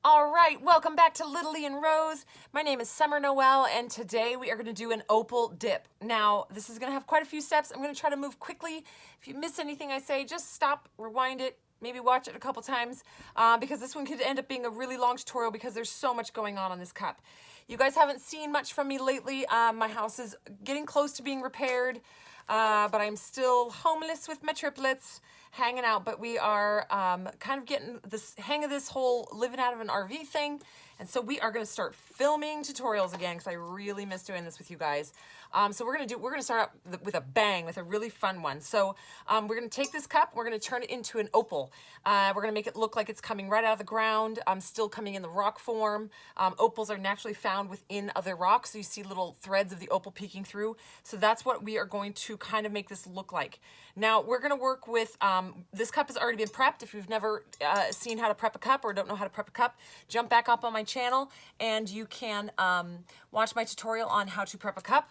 All right, welcome back to LittleLee and Rose. My name is Summer Noel, and today we are going to do an opal dip. Now, this is going to have quite a few steps. I'm going to try to move quickly. If you miss anything I say, just stop, rewind it, maybe watch it a couple times, because this one could end up being a really long tutorial because there's so much going on this cup. You guys haven't seen much from me lately. My house is getting close to being repaired, but I'm still homeless with my triplets, hanging out, but we are kind of getting this hang of this whole living out of an RV thing. And so we are going to start filming tutorials again because I really miss doing this with you guys. So we're going to start out with a bang, with a really fun one. So we're going to take this cup, we're going to turn it into an opal. We're going to make it look like it's coming right out of the ground, still coming in the rock form. Opals are naturally found within other rocks, so you see little threads of the opal peeking through. So that's what we are going to kind of make this look like. Now we're going to work with, this cup has already been prepped. If you've never seen how to prep a cup or don't know how to prep a cup, jump back up on my channel and you can watch my tutorial on how to prep a cup.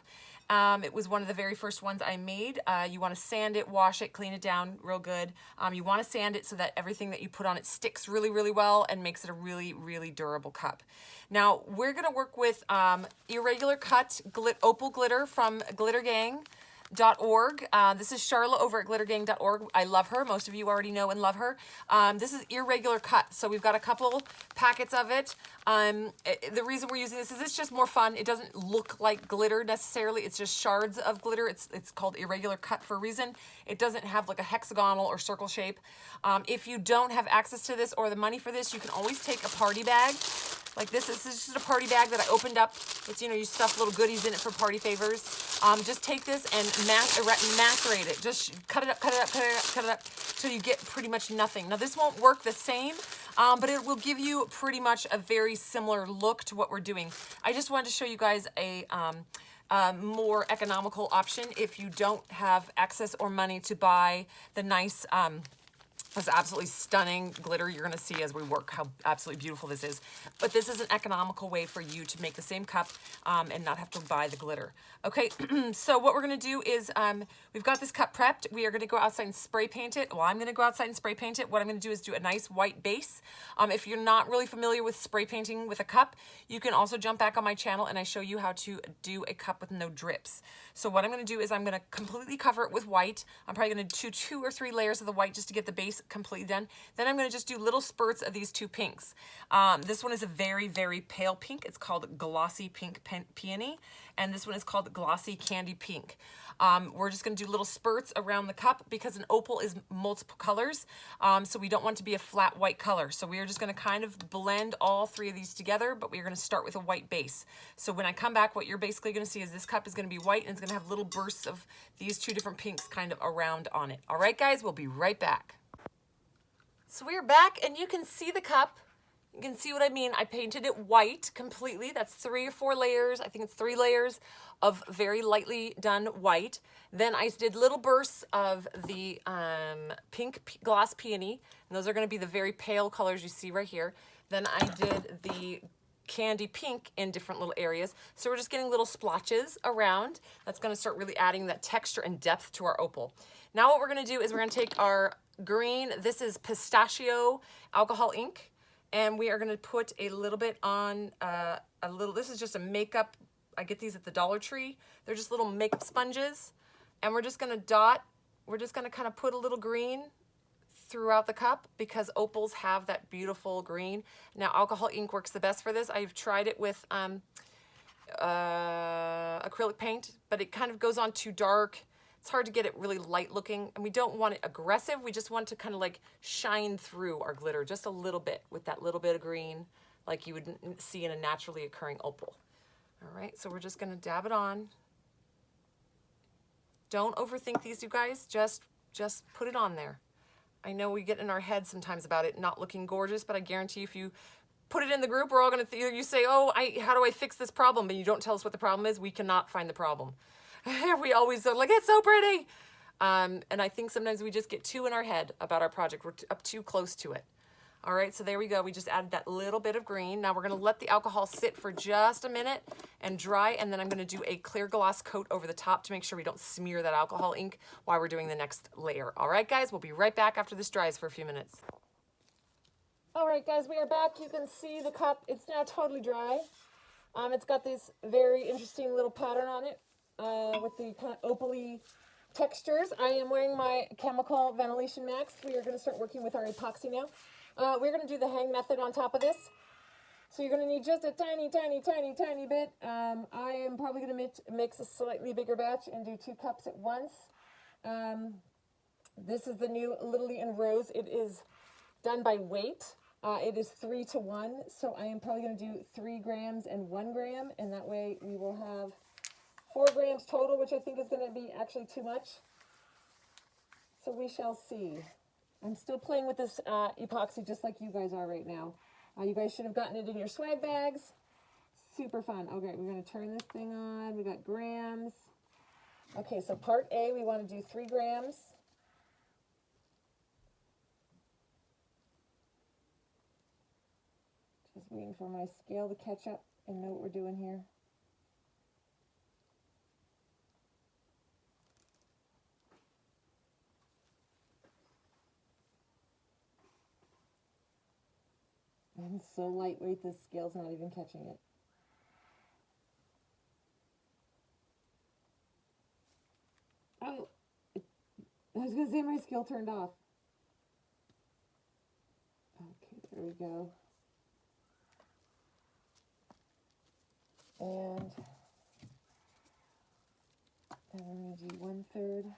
It was one of the very first ones I made. You want to sand it, wash it, clean it down real good. You want to sand it so that everything that you put on it sticks really, really well and makes it a really, really durable cup. Now, we're going to work with irregular cut opal glitter from glittergang.org. This is Charlotte over at glittergang.org. I love her. Most of you already know and love her. This is irregular cut, so we've got a couple packets of it. The reason we're using this is it's just more fun. It doesn't look like glitter necessarily. It's just shards of glitter. It's called irregular cut for a reason. It doesn't have like a hexagonal or circle shape. If you don't have access to this or the money for this, you can always take a party bag. Like this is just a party bag that I opened up. It's, you know, you stuff little goodies in it for party favors. Just take this and macerate it. Just cut it up, cut it up, cut it up, cut it up, till you get pretty much nothing. Now this won't work the same, but it will give you pretty much a very similar look to what we're doing. I just wanted to show you guys a more economical option if you don't have access or money to buy the nice, this absolutely stunning glitter you're going to see as we work how absolutely beautiful this is. But this is an economical way for you to make the same cup and not have to buy the glitter. Okay, so what we're going to do is we've got this cup prepped. We are going to go outside and spray paint it. Well, I'm going to go outside and spray paint it. What I'm going to do is do a nice white base. If you're not really familiar with spray painting with a cup, you can also jump back on my channel and I show you how to do a cup with no drips. So what I'm going to do is I'm going to completely cover it with white. I'm probably going to do 2 or 3 layers of the white just to get the base completely done. Then I'm going to just do little spurts of these 2 pinks. This one is a very, very pale pink. It's called Glossy Pink Peony, and this one is called Glossy Candy Pink. We're just going to do little spurts around the cup because an opal is multiple colors, so we don't want it to be a flat white color. So we are just going to kind of blend all 3 of these together, but we're going to start with a white base. So when I come back, what you're basically going to see is this cup is going to be white and it's going to have little bursts of these 2 different pinks kind of around on it. All right, guys, we'll be right back. So we're back and you can see the cup. You can see what I mean. I painted it white completely. That's 3 or 4 layers. I think it's 3 layers of very lightly done white. Then I did little bursts of the pink gloss peony. And those are going to be the very pale colors you see right here. Then I did the candy pink in different little areas. So we're just getting little splotches around. That's going to start really adding that texture and depth to our opal. Now what we're going to do is we're going to take our green. This is pistachio alcohol ink. And we are going to put a little bit on this is just a makeup. I get these at the Dollar Tree. They're just little makeup sponges. And we're just going to we're just going to kind of put a little green throughout the cup because opals have that beautiful green. Now, alcohol ink works the best for this. I've tried it with acrylic paint, but it kind of goes on too dark. It's hard to get it really light looking, and we don't want it aggressive. We just want to kind of like shine through our glitter just a little bit with that little bit of green like you would see in a naturally occurring opal. All right, so we're just gonna dab it on. Don't overthink these, you guys. Just put it on there. I know we get in our head sometimes about it not looking gorgeous, but I guarantee if you put it in the group, we're all gonna, you say, oh, how do I fix this problem? But you don't tell us what the problem is, we cannot find the problem. We always are like, it's so pretty. And I think sometimes we just get too in our head about our project. We're up too close to it. All right, so there we go. We just added that little bit of green. Now we're gonna let the alcohol sit for just a minute and dry, and then I'm gonna do a clear gloss coat over the top to make sure we don't smear that alcohol ink while we're doing the next layer. All right, guys, we'll be right back after this dries for a few minutes. All right, guys, we are back. You can see the cup. It's now totally dry. It's got this very interesting little pattern on it with the kind of opal-y textures. I am wearing my chemical ventilation max. We are going to start working with our epoxy now. We're going to do the hang method on top of this. So you're going to need just a tiny, tiny, tiny, tiny bit. I am probably going to mix a slightly bigger batch and do 2 cups at once. This is the new LittleLee in Rose. It is done by weight. It is 3 to 1, so I am probably going to do 3 grams and 1 gram, and that way we will have 4 grams total, which I think is going to be actually too much. So we shall see. I'm still playing with this epoxy just like you guys are right now. You guys should have gotten it in your swag bags. Super fun. Okay, we're going to turn this thing on. We got grams. Okay, so part A, we want to do 3 grams. Just waiting for my scale to catch up and know what we're doing here. And it's so lightweight, this scale's not even catching it. Oh, I was going to say my scale turned off. Okay, there we go. And then we're going to do 1/3.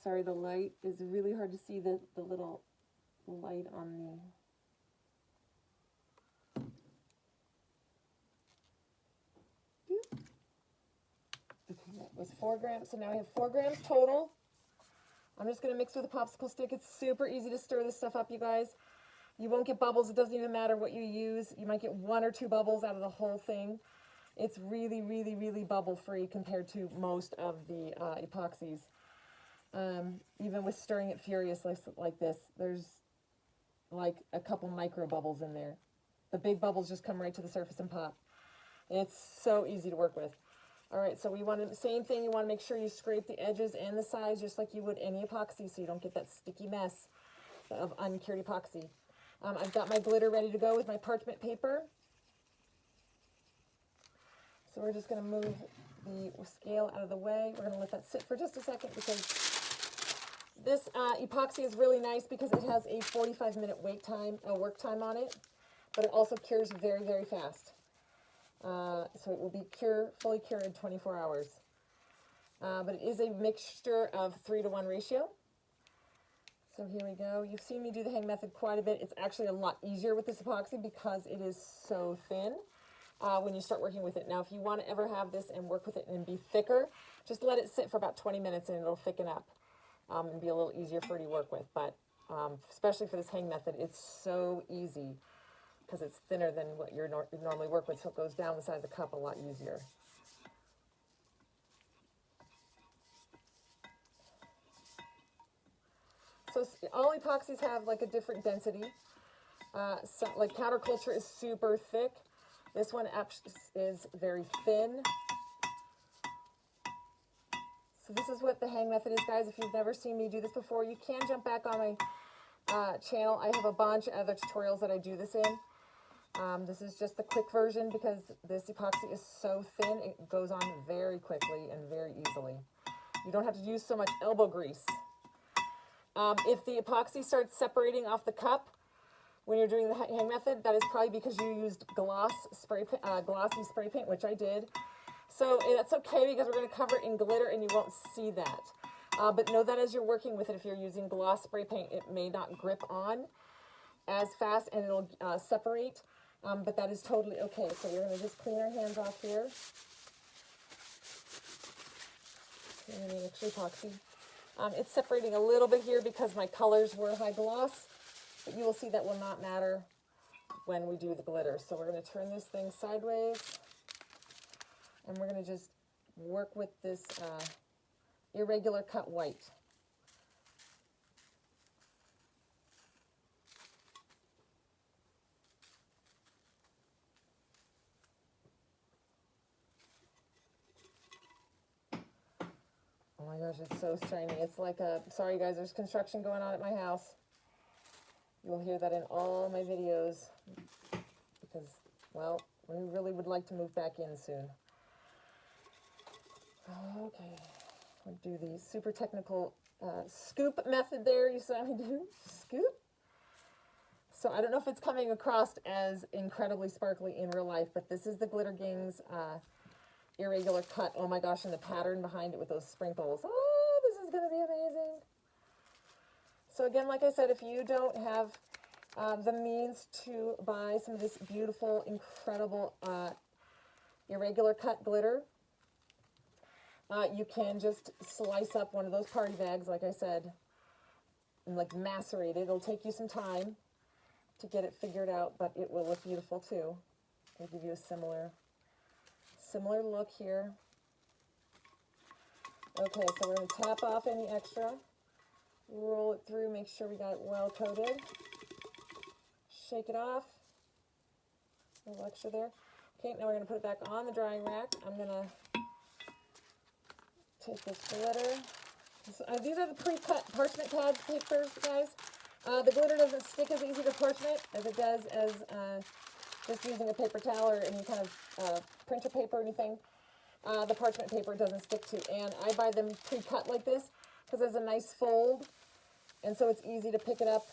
Sorry, the light is really hard to see the little light on the... Okay, that was 4 grams. So now we have 4 grams total. I'm just going to mix with a popsicle stick. It's super easy to stir this stuff up, you guys. You won't get bubbles. It doesn't even matter what you use. You might get 1 or 2 bubbles out of the whole thing. It's really, really, really bubble-free compared to most of the epoxies. Even with stirring it furious like this, there's like a couple micro bubbles in there. The big bubbles just come right to the surface and pop. It's so easy to work with. All right, so we want to, same thing, you want to make sure you scrape the edges and the sides just like you would any epoxy so you don't get that sticky mess of uncured epoxy. I've got my glitter ready to go with my parchment paper. So we're just going to move the scale out of the way. We're going to let that sit for just a second because this epoxy is really nice because it has a 45-minute work time on it, but it also cures very, very fast. So it will be fully cured in 24 hours. But it is a mixture of 3 to 1 ratio. So here we go. You've seen me do the hang method quite a bit. It's actually a lot easier with this epoxy because it is so thin when you start working with it. Now, if you want to ever have this and work with it and be thicker, just let it sit for about 20 minutes and it'll thicken up and be a little easier for you to work with. But especially for this hang method, it's so easy because it's thinner than what you normally work with, so it goes down the side of the cup a lot easier. So all epoxies have like a different density. So like counterculture is super thick. This one is very thin. So this is what the hang method is, guys. If you've never seen me do this before, you can jump back on my channel. I have a bunch of other tutorials that I do this in. This is just the quick version because this epoxy is so thin, it goes on very quickly and very easily. You don't have to use so much elbow grease. If the epoxy starts separating off the cup when you're doing the hang method, that is probably because you used glossy spray paint, which I did. So that's okay because we're going to cover it in glitter and you won't see that. But know that as you're working with it, if you're using gloss spray paint, it may not grip on as fast and it'll separate. But that is totally okay. So we're going to just clean our hands off here. And the extra epoxy. It's separating a little bit here because my colors were high gloss, but you will see that will not matter when we do the glitter. So we're going to turn this thing sideways, and we're going to just work with this irregular cut white. my gosh, it's so shiny. It's like a, sorry guys, there's construction going on at my house. You'll hear that in all my videos because, well, we really would like to move back in soon. Okay, we'll do the super technical scoop method there. You saw me do scoop. So I don't know if it's coming across as incredibly sparkly in real life, but this is the Glitter Gangs irregular cut. Oh my gosh, and the pattern behind it with those sprinkles. Oh, this is going to be amazing. So again, like I said, if you don't have the means to buy some of this beautiful, incredible irregular cut glitter, you can just slice up one of those party bags, like I said, and like macerate it. It'll take you some time to get it figured out, but it will look beautiful too. I'll give you a similar look here. Okay, so we're going to tap off any extra, roll it through, make sure we got it well coated, shake it off, a little extra there. Okay, now we're going to put it back on the drying rack. I'm going to take this glitter. These are the pre-cut parchment pad papers, guys. The glitter doesn't stick as easy to parchment as it does as just using a paper towel or any kind of printer paper or anything. The parchment paper doesn't stick to, and I buy them pre-cut like this because there's a nice fold, and so it's easy to pick it up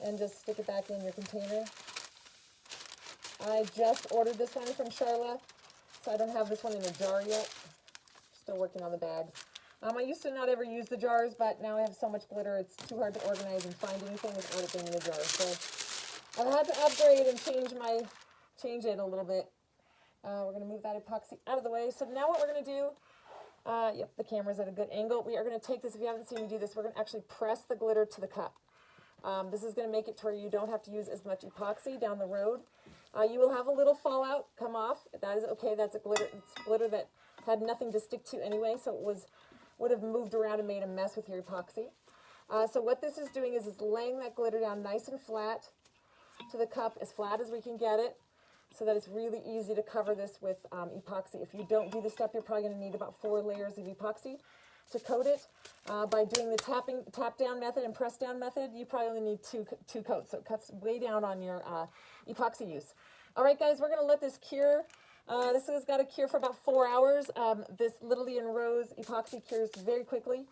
and just stick it back in your container. I just ordered this one from Charla, so I don't have this one in a jar yet. Still working on the bags. I used to not ever use the jars, but now I have so much glitter, it's too hard to organize and find anything without it being in the jar. So I've had to upgrade and change it a little bit. We're going to move that epoxy out of the way. So now what we're going to do, yep, the camera's at a good angle. We are going to take this, if you haven't seen me do this, we're going to actually press the glitter to the cup. This is going to make it to where you don't have to use as much epoxy down the road. You will have a little fallout come off. That is okay. That's a glitter. It's glitter that had nothing to stick to anyway, so it would have moved around and made a mess with your epoxy. So what this is doing is it's laying that glitter down nice and flat to the cup, as flat as we can get it, so that it's really easy to cover this with epoxy. If you don't do this step, you're probably going to need about 4 layers of epoxy to coat it. By doing the tap down method and press down method, you probably only need two coats, so it cuts way down on your epoxy use. All right, guys, we're going to let this cure. This has got to cure for about 4 hours. This LittleLee and Rose epoxy cures very quickly.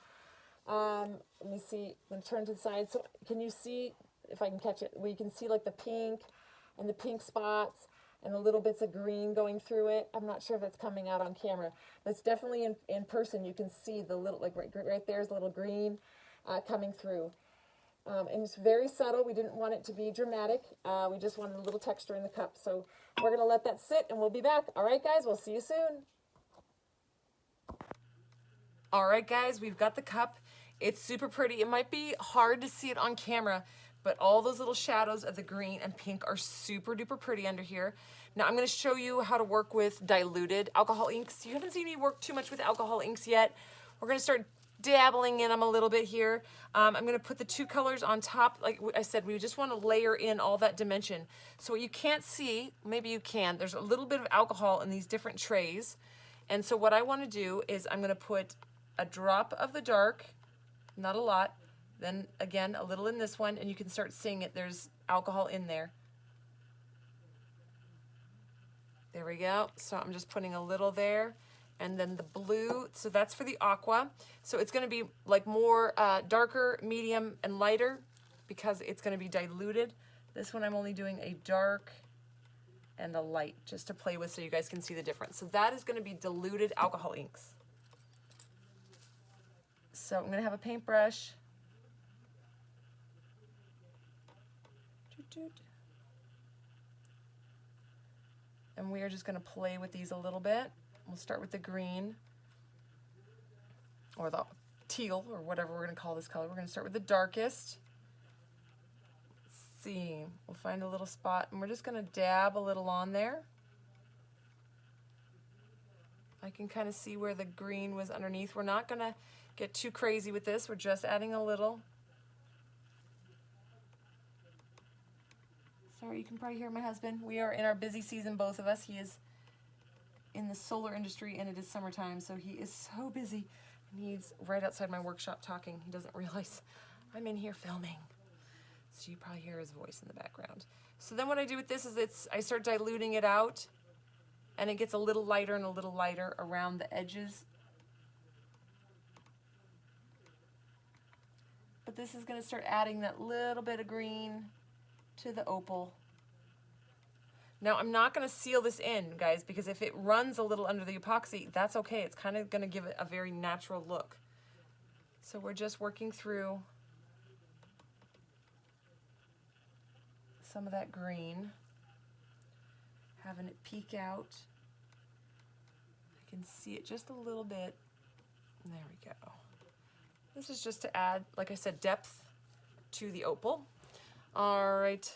Let me see. I'm going to turn to the side. So can you see, if I can catch it, where you can see like the pink and the pink spots and the little bits of green going through it? I'm not sure if it's coming out on camera, but it's definitely in person. You can see the little, like right there's a little green coming through. And it's very subtle. We didn't want it to be dramatic. We just wanted a little texture in the cup. So we're going to let that sit and we'll be back. All right, guys, we'll see you soon. All right, guys, we've got the cup. It's super pretty. It might be hard to see it on camera, but all those little shadows of the green and pink are super duper pretty under here. Now I'm going to show you how to work with diluted alcohol inks. You haven't seen me work too much with alcohol inks yet. We're going to start dabbling in them a little bit here. I'm going to put the 2 colors on top. Like I said, we just want to layer in all that dimension. So what you can't see, maybe you can, there's a little bit of alcohol in these different trays. And so what I want to do is I'm going to put a drop of the dark, not a lot, then again a little in this one, and you can start seeing it. There's alcohol in there. There we go. So I'm just putting a little there. And then the blue, so that's for the aqua. So it's going to be like more darker, medium, and lighter because it's going to be diluted. This one I'm only doing a dark and a light just to play with so you guys can see the difference. So that is going to be diluted alcohol inks. So I'm going to have a paintbrush. And we are just going to play with these a little bit. We'll start with the green, or the teal, or whatever we're going to call this color. We're going to start with the darkest. Let's see, we'll find a little spot, and we're just going to dab a little on there. I can kind of see where the green was underneath. We're not going to get too crazy with this. We're just adding a little. Sorry, you can probably hear my husband. We are in our busy season, both of us. He is in the solar industry and it is summertime, so he is so busy And he's right outside my workshop talking. He doesn't realize I'm in here filming. So you probably hear his voice in the background. So then what I do with this is I start diluting it out, and it gets a little lighter and a little lighter around the edges. But this is going to start adding that little bit of green to the opal. Now I'm not going to seal this in, guys, because if it runs a little under the epoxy, that's okay. It's kind of going to give it a very natural look. So we're just working through some of that green, having it peek out. I can see it just a little bit. There we go. This is just to add, like I said, depth to the opal. All right.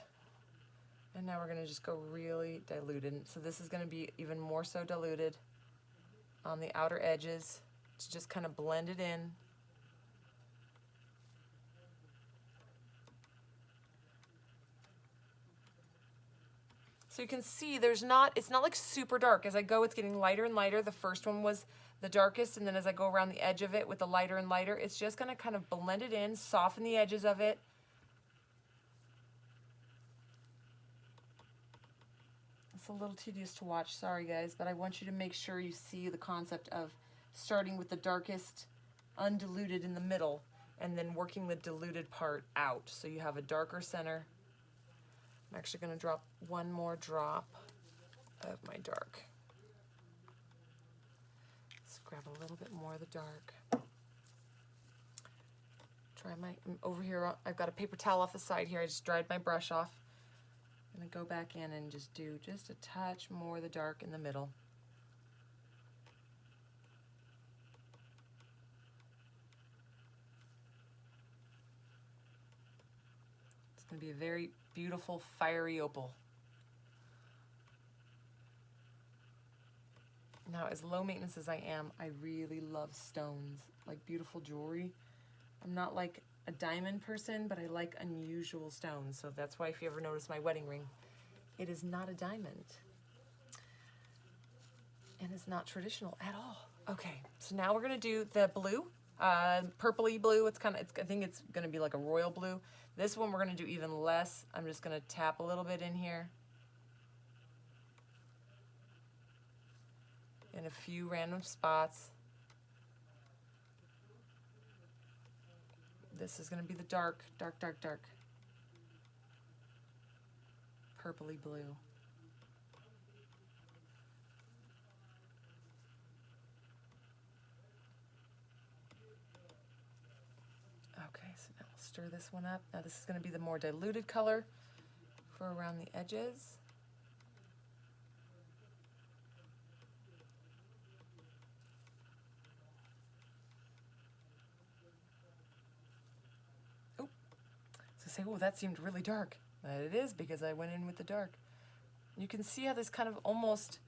And now we're going to just go really diluted. So this is going to be even more so diluted on the outer edges to just kind of blend it in. So you can see it's not like super dark. As I go, it's getting lighter and lighter. The first one was the darkest, and then as I go around the edge of it with the lighter and lighter, it's just going to kind of blend it in, soften the edges of it. It's a little tedious to watch, sorry guys, but I want you to make sure you see the concept of starting with the darkest undiluted in the middle and then working the diluted part out so you have a darker center. I'm actually going to drop one more drop of my dark. Let's grab a little bit more of the dark. Over here, I've got a paper towel off the side here. I just dried my brush off. I'm going to go back in and just do just a touch more of the dark in the middle. It's going to be a very beautiful, fiery opal. Now, as low maintenance as I am, I really love stones, like beautiful jewelry. I'm not like a diamond person, but I like unusual stones. So that's why if you ever notice my wedding ring, it is not a diamond. And it's not traditional at all. Okay, so now we're gonna do the blue, purpley blue. I think it's gonna be like a royal blue. This one we're gonna do even less. I'm just gonna tap a little bit in here. In a few random spots. This is going to be the dark, dark, dark, dark. Purpley blue. Okay, so now we'll stir this one up. Now this is going to be the more diluted color for around the edges. Say, oh, that seemed really dark. But it is because I went in with the dark. You can see how this kind of almost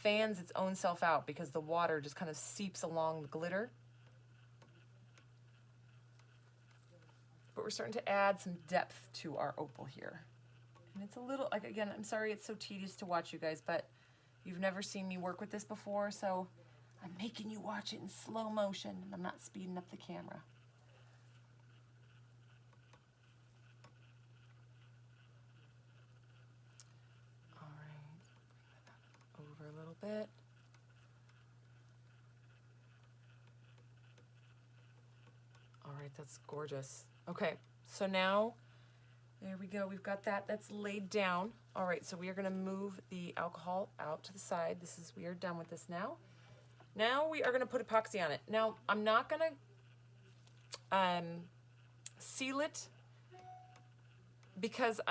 fans its own self out because the water just kind of seeps along the glitter. But we're starting to add some depth to our opal here. And it's a little, like, again, I'm sorry it's so tedious to watch you guys, but you've never seen me work with this before, so I'm making you watch it in slow motion, and I'm not speeding up the camera. A little bit. All right, that's gorgeous. Okay, so now, there we go. We've got that's laid down. All right, so we are gonna move the alcohol out to the side. We are done with this now. Now we are gonna put epoxy on it. Now, I'm not gonna seal it because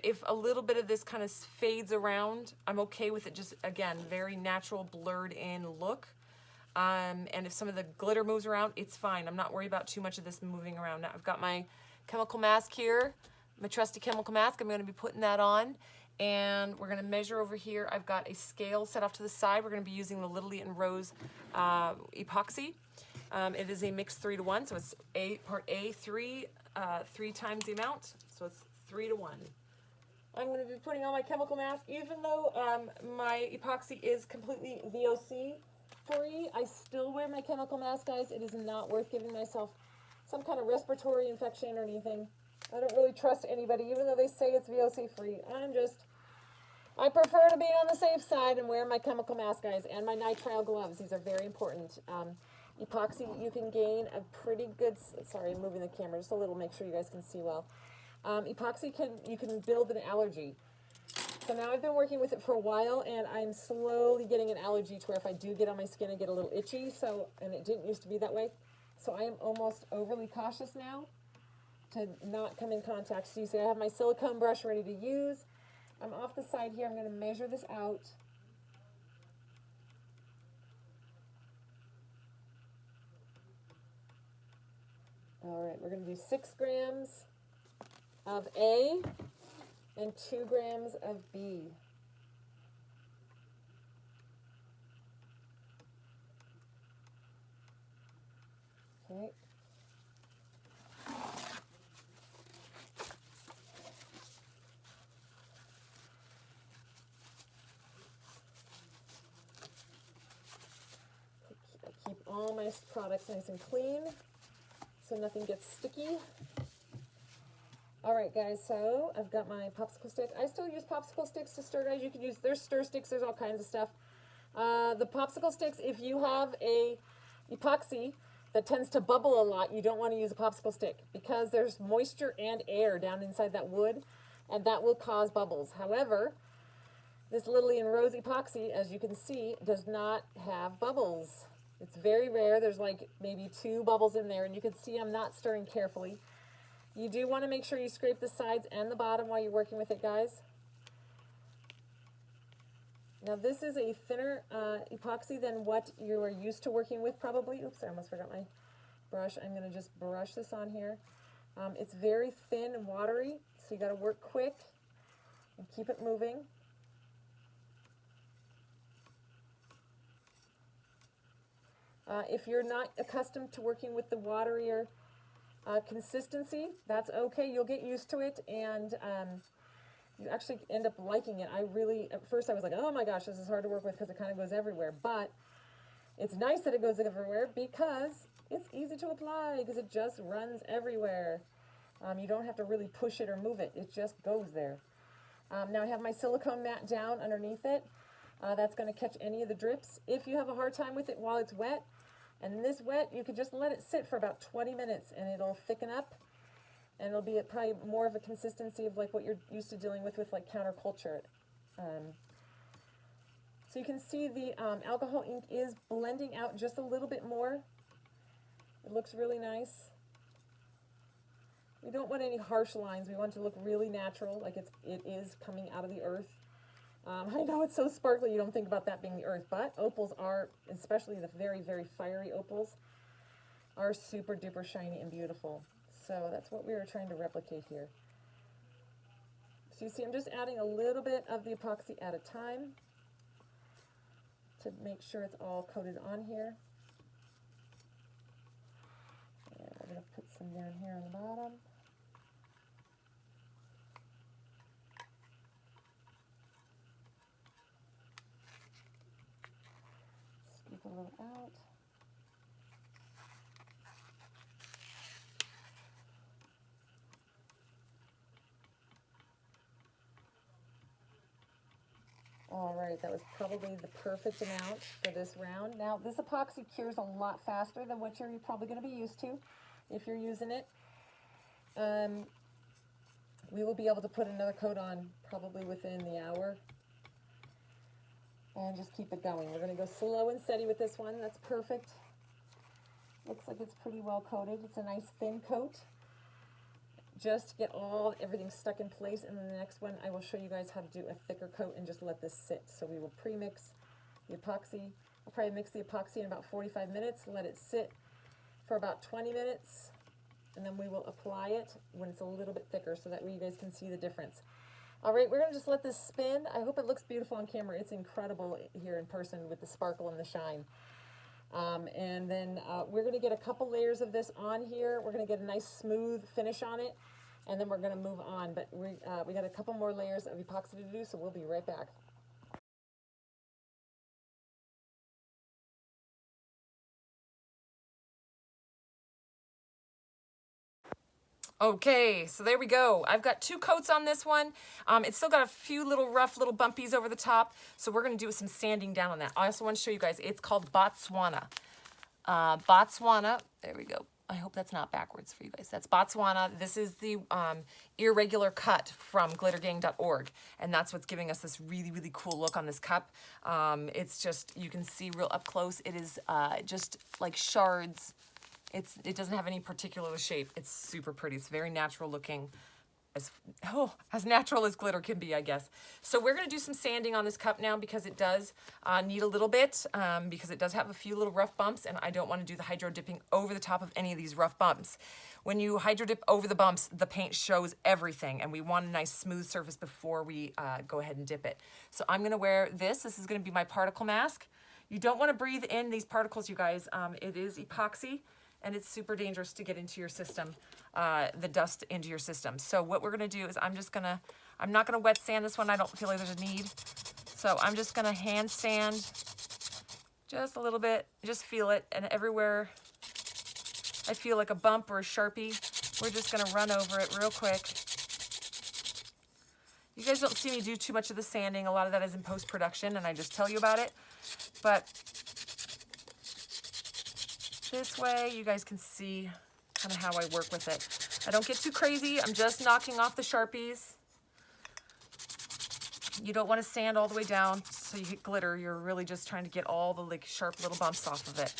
if a little bit of this kind of fades around, I'm okay with it just, again, very natural, blurred in look. And if some of the glitter moves around, it's fine. I'm not worried about too much of this moving around. Now I've got my chemical mask here, my trusty chemical mask. I'm gonna be putting that on. And we're gonna measure over here. I've got a scale set off to the side. We're gonna be using the LittleLee and Rose epoxy. It is a mixed 3-to-1, so it's part A, 3 times the amount. So it's 3-to-1. I'm going to be putting on my chemical mask, even though my epoxy is completely VOC free. I still wear my chemical mask, guys. It is not worth giving myself some kind of respiratory infection or anything. I don't really trust anybody, even though they say it's VOC free. I prefer to be on the safe side and wear my chemical mask, guys, and my nitrile gloves. These are very important. Epoxy, you can gain a pretty good, sorry, I'm moving the camera just a little, make sure you guys can see well. Epoxy, you can build an allergy. So now I've been working with it for a while, and I'm slowly getting an allergy to where if I do get on my skin, I get a little itchy, and it didn't used to be that way. So I am almost overly cautious now to not come in contact. So you see I have my silicone brush ready to use. I'm off the side here. I'm going to measure this out. All right, we're going to do 6 grams of A and 2 grams of B. Okay. I keep all my products nice and clean so nothing gets sticky. All right, guys, so I've got my popsicle stick. I still use popsicle sticks to stir, guys. You can use, there's stir sticks, there's all kinds of stuff. The popsicle sticks, if you have a epoxy that tends to bubble a lot, you don't want to use a popsicle stick because there's moisture and air down inside that wood, and that will cause bubbles. However, this LittleLee and Rose epoxy, as you can see, does not have bubbles. It's very rare. There's like maybe 2 bubbles in there, and you can see I'm not stirring carefully. You do want to make sure you scrape the sides and the bottom while you're working with it, guys. Now this is a thinner epoxy than what you are used to working with probably. Oops, I almost forgot my brush. I'm going to just brush this on here. It's very thin and watery, so you got to work quick and keep it moving. If you're not accustomed to working with the waterier consistency, that's okay. You'll get used to it, and you actually end up liking it. At first I was like, oh my gosh, this is hard to work with because it kind of goes everywhere. But it's nice that it goes everywhere because it's easy to apply because it just runs everywhere. You don't have to really push it or move it. It just goes there. Now I have my silicone mat down underneath it. That's going to catch any of the drips. If you have a hard time with it while it's wet, and this wet, you could just let it sit for about 20 minutes and it'll thicken up, and it'll be probably more of a consistency of like what you're used to dealing with like counterculture. So you can see the alcohol ink is blending out just a little bit more. It looks really nice. We don't want any harsh lines. We want it to look really natural, like it is coming out of the earth. I know it's so sparkly, you don't think about that being the earth, but opals are, especially the very, very fiery opals, are super duper shiny and beautiful. So that's what we were trying to replicate here. So you see, I'm just adding a little bit of the epoxy at a time to make sure it's all coated on here. And we're going to put some down here on the bottom. Scoop a little out. All right, that was probably the perfect amount for this round. Now, this epoxy cures a lot faster than what you're probably going to be used to if you're using it. We will be able to put another coat on probably within the hour. And just keep it going. We're going to go slow and steady with this one. That's perfect. Looks like it's pretty well coated. It's a nice thin coat, just to get everything stuck in place. And then the next one, I will show you guys how to do a thicker coat and just let this sit. So we will pre-mix the epoxy. I'll probably mix the epoxy in about 45 minutes, let it sit for about 20 minutes, and then we will apply it when it's a little bit thicker so that way you guys can see the difference. All right, we're going to just let this spin. I hope it looks beautiful on camera. It's incredible here in person with the sparkle and the shine. And then we're going to get a couple layers of this on here. We're going to get a nice smooth finish on it, and then we're going to move on. But we got a couple more layers of epoxy to do, so we'll be right back. Okay, so there we go. I've got 2 coats on this one. It's still got a few little rough little bumpies over the top, so we're gonna do some sanding down on that. I also want to show you guys, it's called Botswana. Botswana, there we go. I hope that's not backwards for you guys. That's Botswana. This is the irregular cut from glittergang.org, and that's what's giving us this really, really cool look on this cup. It's just, you can see real up close, it is just like shards. It doesn't have any particular shape. It's super pretty. It's very natural looking. As natural as glitter can be, I guess. So we're going to do some sanding on this cup now because it does need a little bit, because it does have a few little rough bumps, and I don't want to do the hydro dipping over the top of any of these rough bumps. When you hydro dip over the bumps, the paint shows everything, and we want a nice smooth surface before we go ahead and dip it. So I'm going to wear this. This is going to be my particle mask. You don't want to breathe in these particles, you guys. It is epoxy, and it's super dangerous to get into your system, the dust into your system. So what we're gonna do is I'm not gonna wet sand this one. I don't feel like there's a need. So I'm just gonna hand sand just a little bit, just feel it. And everywhere I feel like a bump or a Sharpie, we're just gonna run over it real quick. You guys don't see me do too much of the sanding. A lot of that is in post-production, and I just tell you about it. But this way, you guys can see kind of how I work with it. I don't get too crazy. I'm just knocking off the Sharpies. You don't want to sand all the way down so you get glitter. You're really just trying to get all the like sharp little bumps off of it.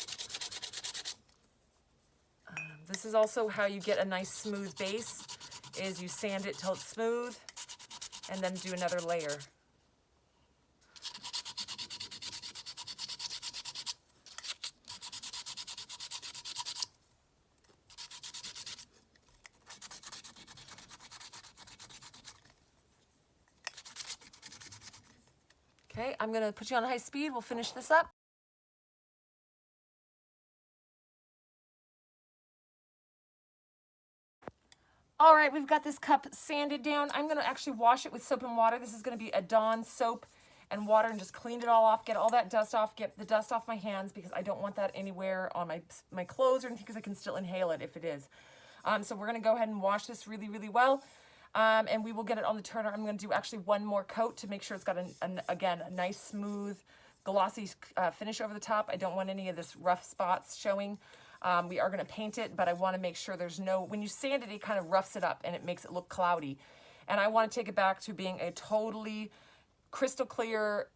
This is also how you get a nice smooth base, is you sand it till it's smooth and then do another layer. Okay, I'm gonna put you on high speed. We'll finish this up. All right, we've got this cup sanded down. I'm gonna actually wash it with soap and water. This is gonna be a Dawn soap and water, and just clean it all off, get all that dust off, get the dust off my hands, because I don't want that anywhere on my clothes or anything, because I can still inhale it if it is. So we're gonna go ahead and wash this really, really well. And we will get it on the turner. I'm going to do actually one more coat to make sure it's got, again, a nice, smooth, glossy finish over the top. I don't want any of this rough spots showing. We are going to paint it, but I want to make sure there's no, when you sand it, it kind of roughs it up and it makes it look cloudy. And I want to take it back to being a totally crystal clear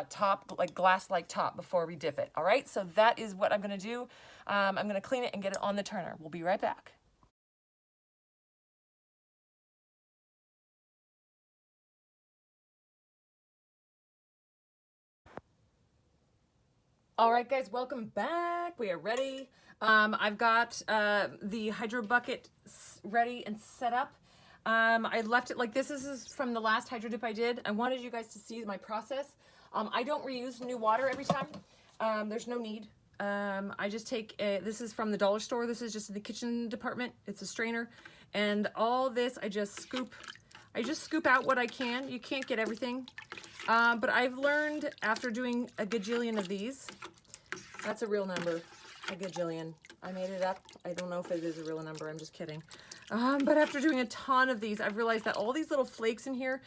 top, like glass-like top, before we dip it. All right, so that is what I'm going to do. I'm going to clean it and get it on the turner. We'll be right back. All right, guys, welcome back. We are ready. I've got the hydro bucket ready and set up. I left it like this. This is from the last hydro dip I did. I wanted you guys to see my process. I don't reuse new water every time. There's no need. I just take, this is from the dollar store. This is just in the kitchen department. It's a strainer. And all this, I just scoop out what I can. You can't get everything. But I've learned after doing a gajillion of these, that's a real number, a gajillion. I made it up. I don't know if it is a real number. I'm just kidding. But after doing a ton of these, I've realized that all these little flakes in here,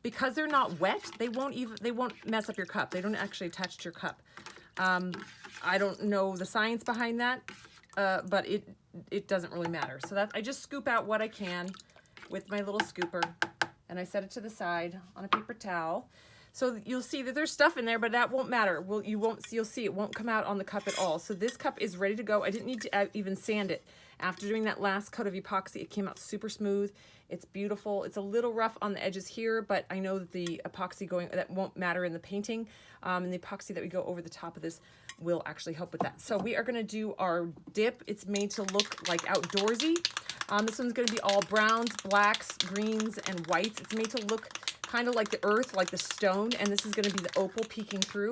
because they're not wet, they won't mess up your cup. They don't actually attach to your cup. I don't know the science behind that, but it doesn't really matter. So that I just scoop out what I can with my little scooper, and I set it to the side on a paper towel. So you'll see that there's stuff in there, but that won't matter. Well, you'll see it won't come out on the cup at all. So this cup is ready to go. I didn't need to even sand it. After doing that last coat of epoxy, it came out super smooth. It's beautiful. It's a little rough on the edges here, but I know that the epoxy that won't matter in the painting. And the epoxy that we go over the top of this will actually help with that. So we are gonna do our dip. It's made to look like outdoorsy. This one's gonna be all browns, blacks, greens, and whites. It's made to look kind of like the earth, like the stone, and this is going to be the opal peeking through.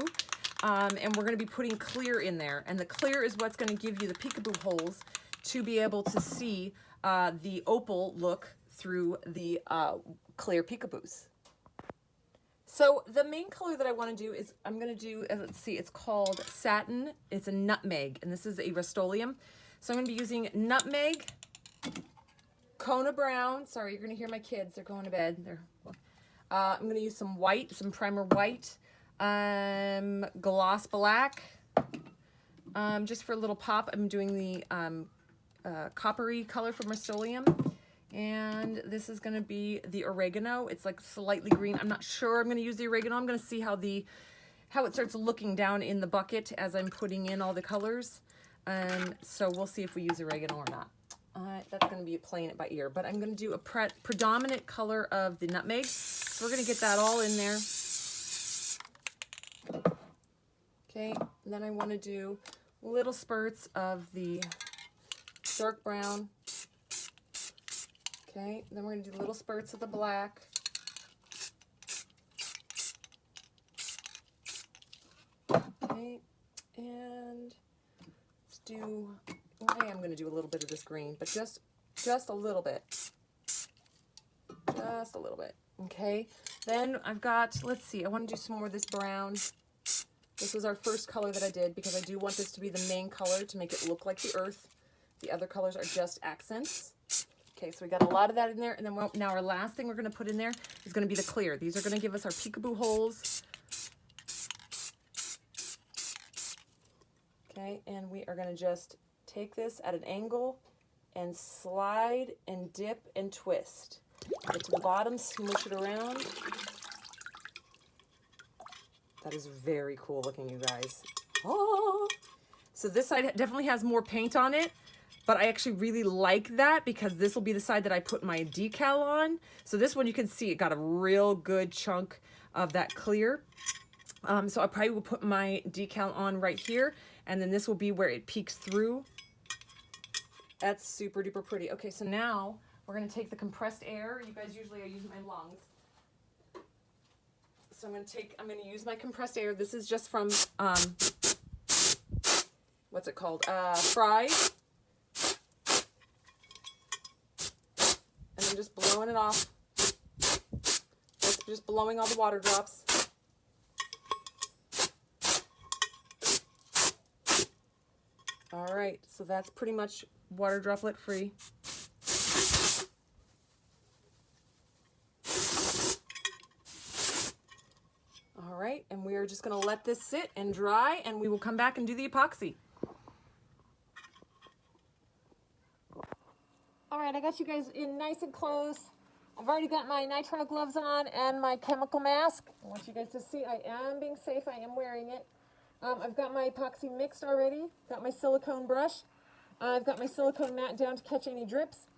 And we're going to be putting clear in there, and the clear is what's going to give you the peekaboo holes to be able to see the opal look through the clear peekaboos. So the main color that I want to do is I'm going to do, let's see, it's called Satin. It's a nutmeg, and this is a Rust-Oleum. So I'm going to be using nutmeg, Kona Brown. Sorry, you're gonna hear my kids. They're going to bed. I'm gonna use some white, some primer white, gloss black, just for a little pop. I'm doing the coppery color from Rust-Oleum. And this is gonna be the oregano. It's like slightly green. I'm not sure I'm gonna use the oregano. I'm gonna see how it starts looking down in the bucket as I'm putting in all the colors. So we'll see if we use oregano or not. That's going to be playing it by ear, but I'm going to do a predominant color of the nutmeg. So we're going to get that all in there. Okay, and then I want to do little spurts of the dark brown. Okay, then we're going to do little spurts of the black. Okay, and let's do, I am going to do a little bit of this green, but just a little bit. Just a little bit. Okay, then I've got, let's see, I want to do some more of this brown. This was our first color that I did because I do want this to be the main color to make it look like the earth. The other colors are just accents. Okay, so we got a lot of that in there. And then now our last thing we're going to put in there is going to be the clear. These are going to give us our peekaboo holes. Okay, and we are going to just take this at an angle and slide and dip and twist. Get to the bottom, smoosh it around. That is very cool looking, you guys. Oh! So this side definitely has more paint on it, but I actually really like that because this will be the side that I put my decal on. So this one you can see it got a real good chunk of that clear. So I probably will put my decal on right here, and then this will be where it peeks through. That's super duper pretty. Okay, so now we're gonna take the compressed air. You guys usually are using my lungs. So I'm gonna use my compressed air. This is just from, what's it called? Fry. And I'm just blowing it off. Just blowing all the water drops. All right, so that's pretty much water droplet free. All right, and we are just gonna let this sit and dry, and we will come back and do the epoxy. All right, I got you guys in nice and close. I've already got my nitrile gloves on and my chemical mask. I want you guys to see I am being safe, I am wearing it. I've got my epoxy mixed already, got my silicone brush. I've got my silicone mat down to catch any drips.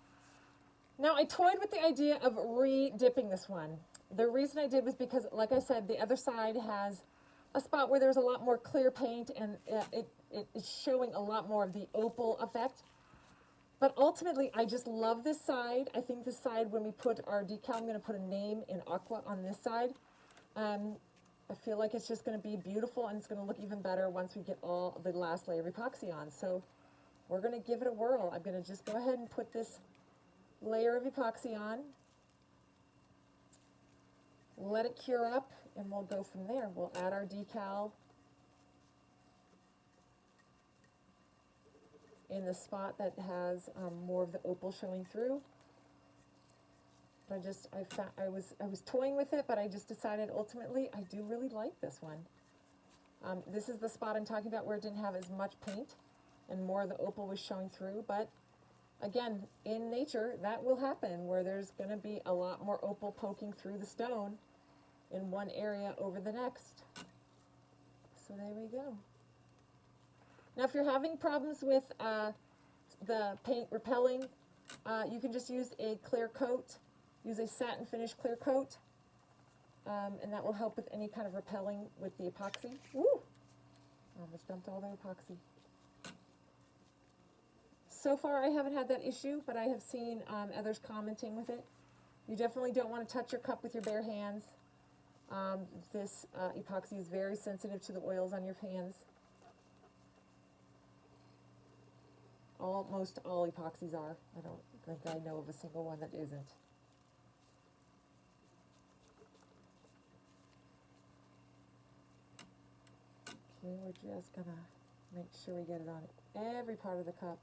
Now I toyed with the idea of re-dipping this one. The reason I did was because, like I said, the other side has a spot where there's a lot more clear paint and it is showing a lot more of the opal effect. But ultimately, I just love this side. I think this side, when we put our decal, I'm going to put a name in aqua on this side. I feel like it's just going to be beautiful, and it's going to look even better once we get all the last layer of epoxy on. So we're going to give it a whirl. I'm going to just go ahead and put this layer of epoxy on. Let it cure up, and we'll go from there. We'll add our decal in the spot that has more of the opal showing through. I was toying with it, but I just decided ultimately I do really like this one. This is the spot I'm talking about where it didn't have as much paint and more of the opal was showing through, but again, in nature, that will happen where there's going to be a lot more opal poking through the stone in one area over the next. So there we go. Now, if you're having problems with the paint repelling, you can just use a clear coat. Use a satin finish clear coat, and that will help with any kind of repelling with the epoxy. Woo! Almost dumped all the epoxy. So far, I haven't had that issue, but I have seen others commenting with it. You definitely don't want to touch your cup with your bare hands. This epoxy is very sensitive to the oils on your hands. Most all epoxies are. I don't think I know of a single one that isn't. Okay, we're just gonna make sure we get it on every part of the cup.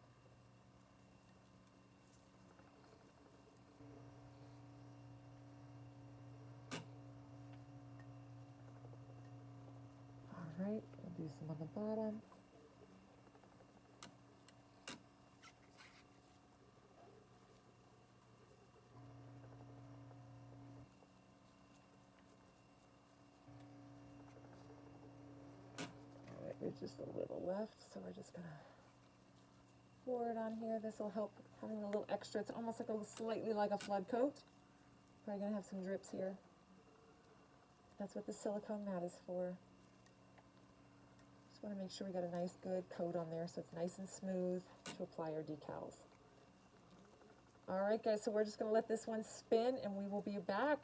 do some on the bottom. All right, there's just a little left, so we're just gonna pour it on here. This will help having a little extra. It's almost like slightly like a flood coat. Probably gonna have some drips here. That's what the silicone mat is for. Just want to make sure we got a nice good coat on there so it's nice and smooth to apply our decals. All right, guys, so we're just going to let this one spin and we will be back.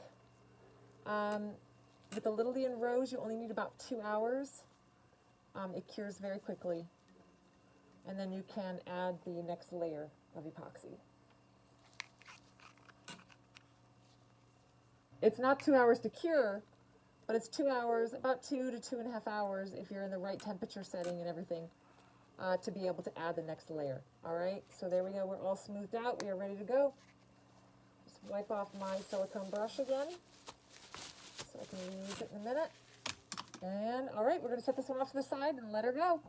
With the LittleLee and Rose, you only need about 2 hours. It cures very quickly. And then you can add the next layer of epoxy. It's not 2 hours to cure, but it's 2 hours, about 2 to 2.5 hours if you're in the right temperature setting and everything, to be able to add the next layer. All right, so there we go. We're all smoothed out. We are ready to go. Just wipe off my silicone brush again so I can reuse it in a minute. And all right, we're going to set this one off to the side and let her go.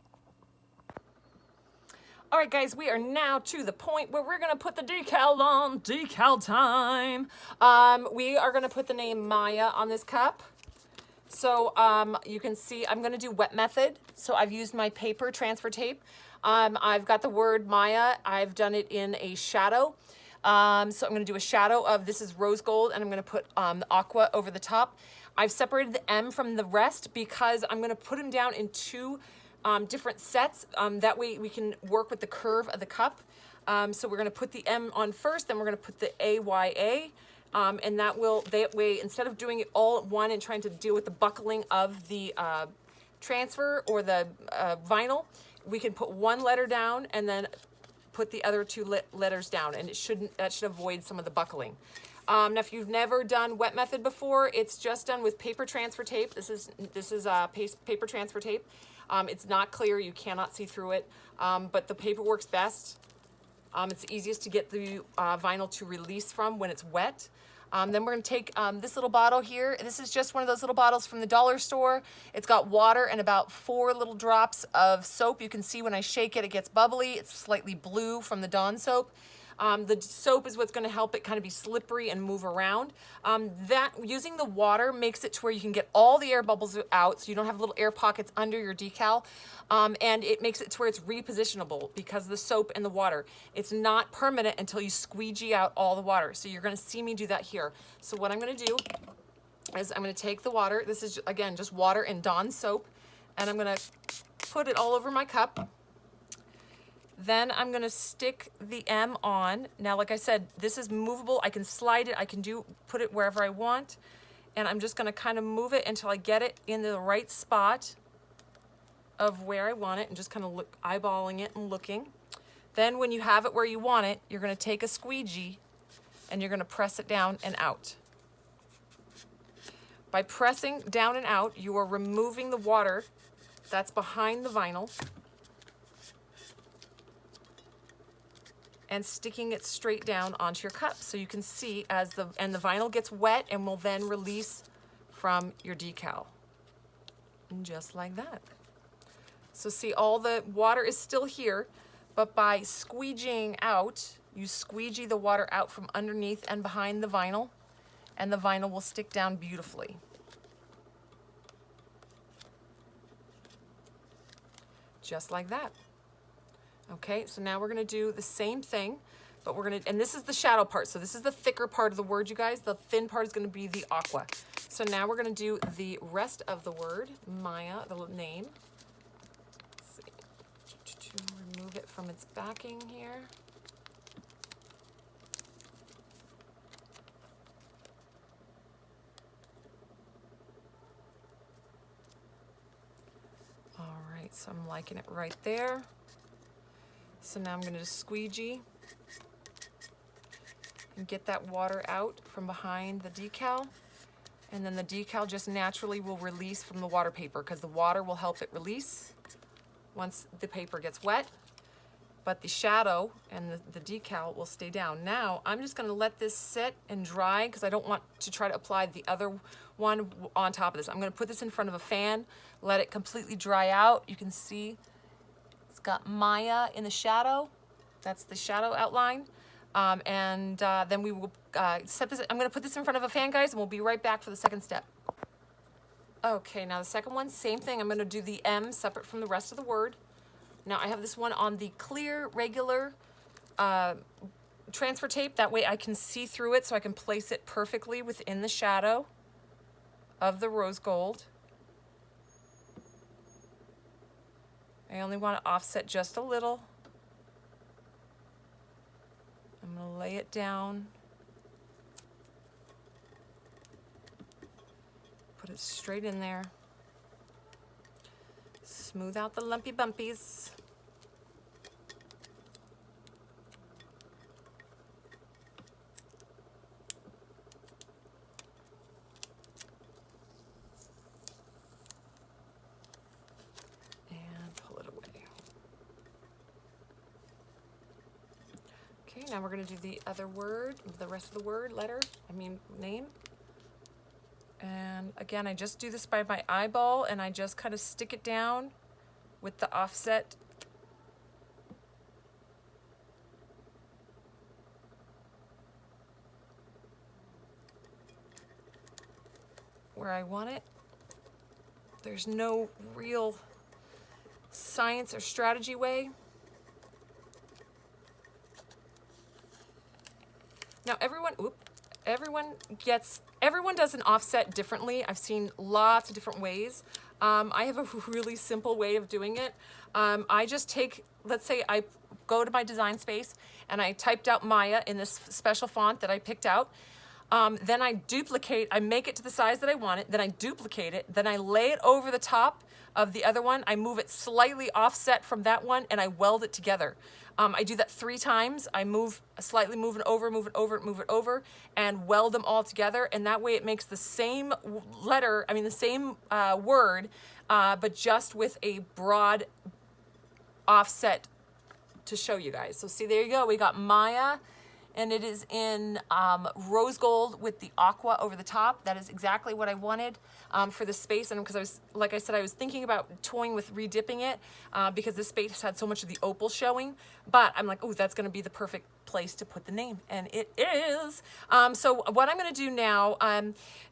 All right, guys, we are now to the point where we're going to put the decal on. Decal time. We are going to put the name Maya on this cup. So you can see I'm going to do wet method. So I've used my paper transfer tape. I've got the word Maya. I've done it in a shadow. So I'm going to do a shadow of, this is rose gold, and I'm going to put the aqua over the top. I've separated the M from the rest because I'm going to put them down in two different sets. That way we can work with the curve of the cup. So we're going to put the M on first, then we're going to put the AYA. And that way, instead of doing it all at one and trying to deal with the buckling of the transfer or the vinyl, we can put one letter down and then put the other two letters down, and that should avoid some of the buckling. Now, if you've never done wet method before, it's just done with paper transfer tape. This is paper transfer tape. It's not clear, you cannot see through it, but the paper works best. It's easiest to get the vinyl to release from when it's wet. Then we're going to take this little bottle here. This is just one of those little bottles from the dollar store. It's got water and about 4 little drops of soap. You can see when I shake it, it gets bubbly. It's slightly blue from the Dawn soap. The soap is what's going to help it kind of be slippery and move around. Using the water makes it to where you can get all the air bubbles out, so you don't have little air pockets under your decal, and it makes it to where it's repositionable because of the soap and the water. It's not permanent until you squeegee out all the water. So you're going to see me do that here. So what I'm going to do is I'm going to take the water. This is, again, just water and Dawn soap, and I'm going to put it all over my cup. Then I'm going to stick the M on. Now, like I said, this is movable. I can slide it. I can put it wherever I want. And I'm just going to kind of move it until I get it in the right spot of where I want it, and just kind of eyeballing it and looking. Then when you have it where you want it, you're going to take a squeegee and you're going to press it down and out. By pressing down and out, you are removing the water that's behind the vinyl and sticking it straight down onto your cup. So you can see the vinyl gets wet and will then release from your decal. And just like that. So see, all the water is still here, but by squeegeeing out, you squeegee the water out from underneath and behind the vinyl, and the vinyl will stick down beautifully. Just like that. Okay, so now we're going to do the same thing, but we're going to, and this is the shadow part, so this is the thicker part of the word, you guys. The thin part is going to be the aqua. So now we're going to do the rest of the word, Maya, the name. Let's see, to remove it from its backing here. All right, so I'm liking it right there. So now I'm going to just squeegee and get that water out from behind the decal. And then the decal just naturally will release from the water paper because the water will help it release once the paper gets wet. but the shadow and the decal will stay down. Now, I'm just gonna let this sit and dry because I don't want to try to apply the other one on top of this. I'm gonna put this in front of a fan, let it completely dry out. You can see it's got Maya in the shadow. That's the shadow outline. Then we will set this, I'm gonna put this in front of a fan, guys, and we'll be right back for the second step. Okay, now the second one, same thing. I'm gonna do the M separate from the rest of the word. Now I have this one on the clear, regular transfer tape. That way I can see through it so I can place it perfectly within the shadow of the rose gold. I only want to offset just a little. I'm going to lay it down. Put it straight in there. Smooth out the lumpy bumpies. And pull it away. Okay, now we're going to do the other word, the rest of the word, name. And again, I just do this by my eyeball and I just kind of stick it down with the offset. Where I want it. There's no real science or strategy way. Now everyone does an offset differently. I've seen lots of different ways. I have a really simple way of doing it. I just take, let's say I go to my design space and I typed out Maya in this special font that I picked out. Then I make it to the size that I want it, then I duplicate it, then I lay it over the top of the other one. I move it slightly offset from that one and I weld it together. I do that 3 times. I slightly move it over, and weld them all together. And that way it makes the same word, but just with a broad offset to show you guys. So see, there you go. We got Maya, and it is in rose gold with the aqua over the top. That is exactly what I wanted for the space. And because like I said, I was thinking about toying with redipping it because this space had so much of the opal showing. But I'm like, oh, that's gonna be the perfect place to put the name. And it is. So what I'm gonna do now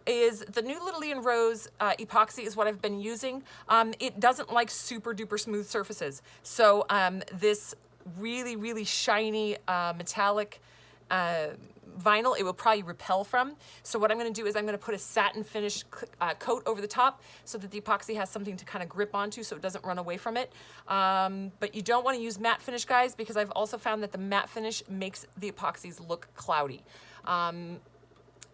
is the new LittleLee and Rose epoxy is what I've been using. It doesn't like super duper smooth surfaces. So this really, really shiny metallic vinyl, it will probably repel from. So what I'm going to do is I'm going to put a satin finish coat over the top so that the epoxy has something to kind of grip onto so it doesn't run away from it. But you don't want to use matte finish, guys, because I've also found that the matte finish makes the epoxies look cloudy.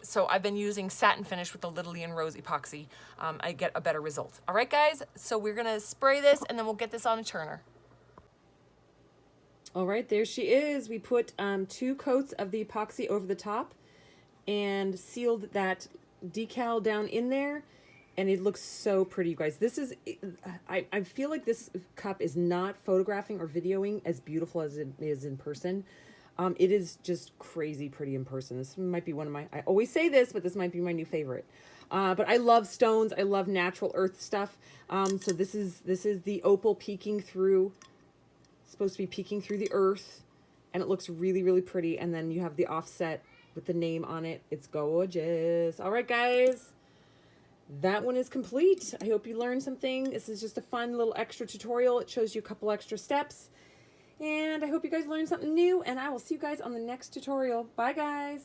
So I've been using satin finish with the LittleLee and Rose epoxy. I get a better result. All right, guys, so we're going to spray this and then we'll get this on a turner. All right, there she is. We put 2 coats of the epoxy over the top and sealed that decal down in there, and it looks so pretty, you guys. This is, I feel like this cup is not photographing or videoing as beautiful as it is in person. It is just crazy pretty in person. This might be one of my, I always say this, but this might be my new favorite. But I love stones. I love natural earth stuff. So this is the opal peeking through. Supposed to be peeking through the earth, and it looks really, really pretty. And then you have the offset with the name on it. It's gorgeous. All right, guys, that one is complete. I hope you learned something. This is just a fun little extra tutorial. It shows you a couple extra steps, and I hope you guys learned something new, and I will see you guys on the next tutorial. Bye, guys.